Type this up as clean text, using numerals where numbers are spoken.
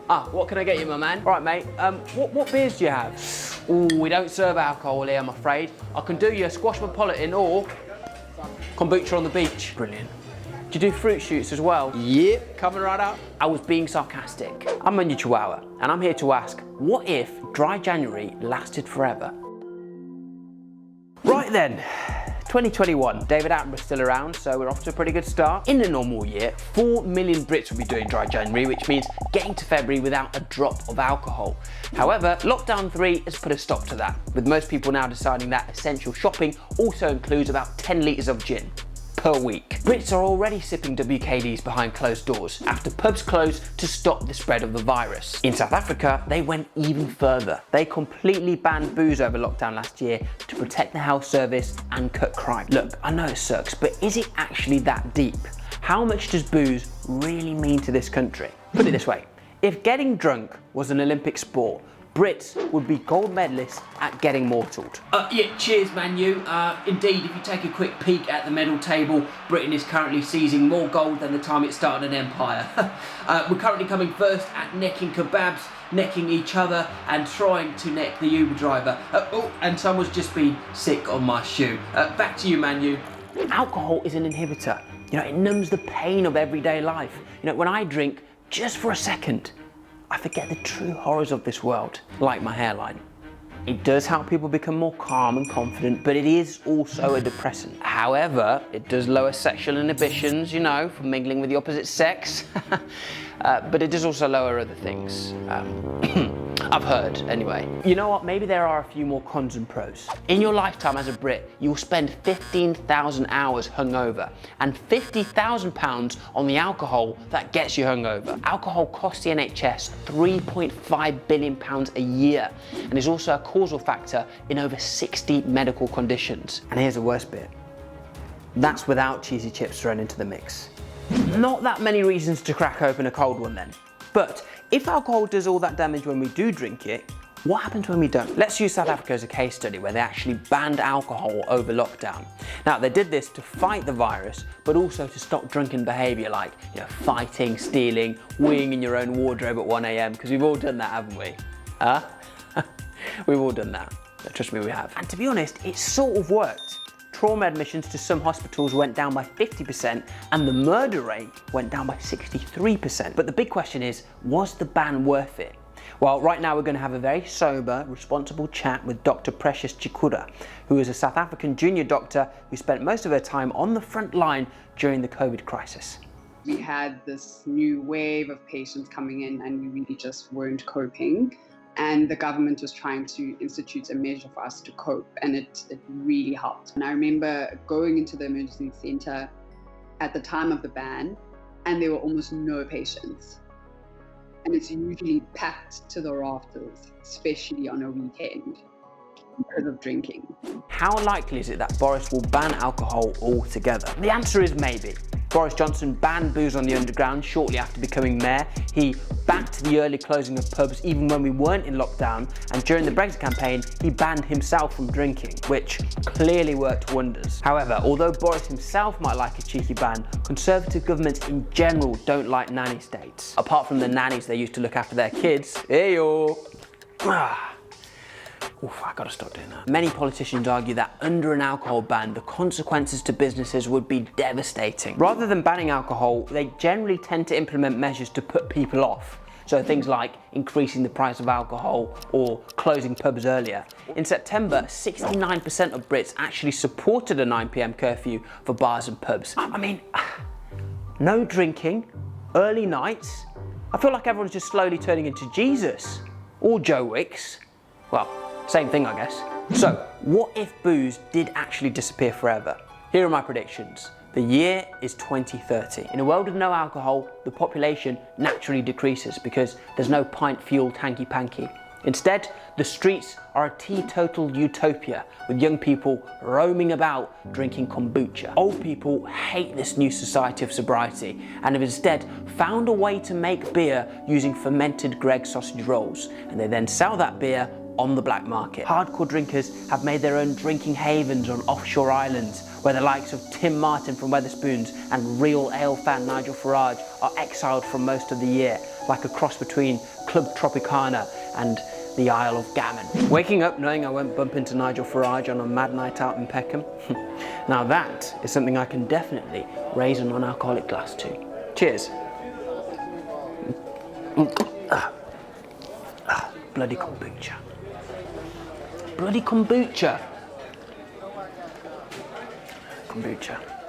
What can I get you, my man? All right, mate, what beers do you have? Ooh, we don't serve alcohol here, I'm afraid. I can do you a Squashmopolitan or kombucha on the beach. Brilliant. Do you do fruit shoots as well? Yep, coming right up. I was being sarcastic. I'm Munya Chawawa, and I'm here to ask, what if dry January lasted forever? Right then, 2021, David Attenborough's still around, so we're off to a pretty good start. In a normal year, 4 million Brits will be doing dry January, which means getting to February without a drop of alcohol. However, lockdown 3 has put a stop to that, with most people now deciding that essential shopping also includes about 10 litres of gin per week. Brits are already sipping WKDs behind closed doors after pubs closed to stop the spread of the virus. In South Africa, they went even further. They completely banned booze over lockdown last year to protect the health service and cut crime. Look, I know it sucks, but is it actually that deep? How much does booze really mean to this country? Put it this way, if getting drunk was an Olympic sport, Brits would be gold medalists at getting mortaled. Yeah, cheers, Man U. Indeed, if you take a quick peek at the medal table, Britain is currently seizing more gold than the time it started an empire. We're currently coming first at necking kebabs, necking each other, and trying to neck the Uber driver. And someone's just been sick on my shoe. Back to you, Man U. Alcohol is an inhibitor. You know, it numbs the pain of everyday life. You know, when I drink, just for a second, I forget the true horrors of this world, like my hairline. It does help people become more calm and confident, but it is also a depressant. However, it does lower sexual inhibitions, you know, from mingling with the opposite sex. But it does also lower other things. I've heard, anyway. You know what, maybe there are a few more cons and pros. In your lifetime as a Brit, you'll spend 15,000 hours hungover and £50,000 on the alcohol that gets you hungover. Alcohol costs the NHS £3.5 billion a year and is also a causal factor in over 60 medical conditions. And here's the worst bit. That's without cheesy chips thrown into the mix. Not that many reasons to crack open a cold one then. But if alcohol does all that damage when we do drink it, what happens when we don't? Let's use South Africa as a case study where they actually banned alcohol over lockdown. Now, they did this to fight the virus, but also to stop drunken behaviour like, you know, fighting, stealing, weeing in your own wardrobe at 1 AM, because we've all done that, haven't we? We've all done that. Trust me, we have. And to be honest, it sort of worked. Trauma admissions to some hospitals went down by 50% and the murder rate went down by 63%. But the big question is, was the ban worth it? Well, right now we're going to have a very sober, responsible chat with Dr. Precious Chikura, who is a South African junior doctor who spent most of her time on the front line during the COVID crisis. We had this new wave of patients coming in and we really just weren't coping. And the government was trying to institute a measure for us to cope, and it really helped. And I remember going into the emergency centre at the time of the ban, and there were almost no patients. And it's usually packed to the rafters, especially on a weekend, because of drinking. How likely is it that Boris will ban alcohol altogether? The answer is maybe. Boris Johnson banned booze on the underground shortly after becoming mayor. He backed the early closing of pubs even when we weren't in lockdown, and during the Brexit campaign, he banned himself from drinking, which clearly worked wonders. However, although Boris himself might like a cheeky ban, Conservative governments in general don't like nanny states. Apart from the nannies they used to look after their kids. Hey-yo! Oof, I gotta stop doing that. Many politicians argue that under an alcohol ban, the consequences to businesses would be devastating. Rather than banning alcohol, they generally tend to implement measures to put people off. So things like increasing the price of alcohol or closing pubs earlier. In September, 69% of Brits actually supported a 9 PM curfew for bars and pubs. I mean, no drinking, early nights. I feel like everyone's just slowly turning into Jesus or Joe Wicks. Well, same thing, I guess. So, what if booze did actually disappear forever? Here are my predictions. The year is 2030. In a world with no alcohol, the population naturally decreases because there's no pint-fueled hanky-panky. Instead, the streets are a teetotal utopia with young people roaming about drinking kombucha. Old people hate this new society of sobriety and have instead found a way to make beer using fermented Greggs sausage rolls, and they then sell that beer on the black market. Hardcore drinkers have made their own drinking havens on offshore islands where the likes of Tim Martin from Wetherspoons and real ale fan Nigel Farage are exiled from most of the year. like a cross between Club Tropicana and the Isle of Gammon. Waking up knowing I won't bump into Nigel Farage on a mad night out in Peckham, now that is something I can definitely raise a non-alcoholic glass to. Cheers. Bloody kombucha. Bloody kombucha. Kombucha.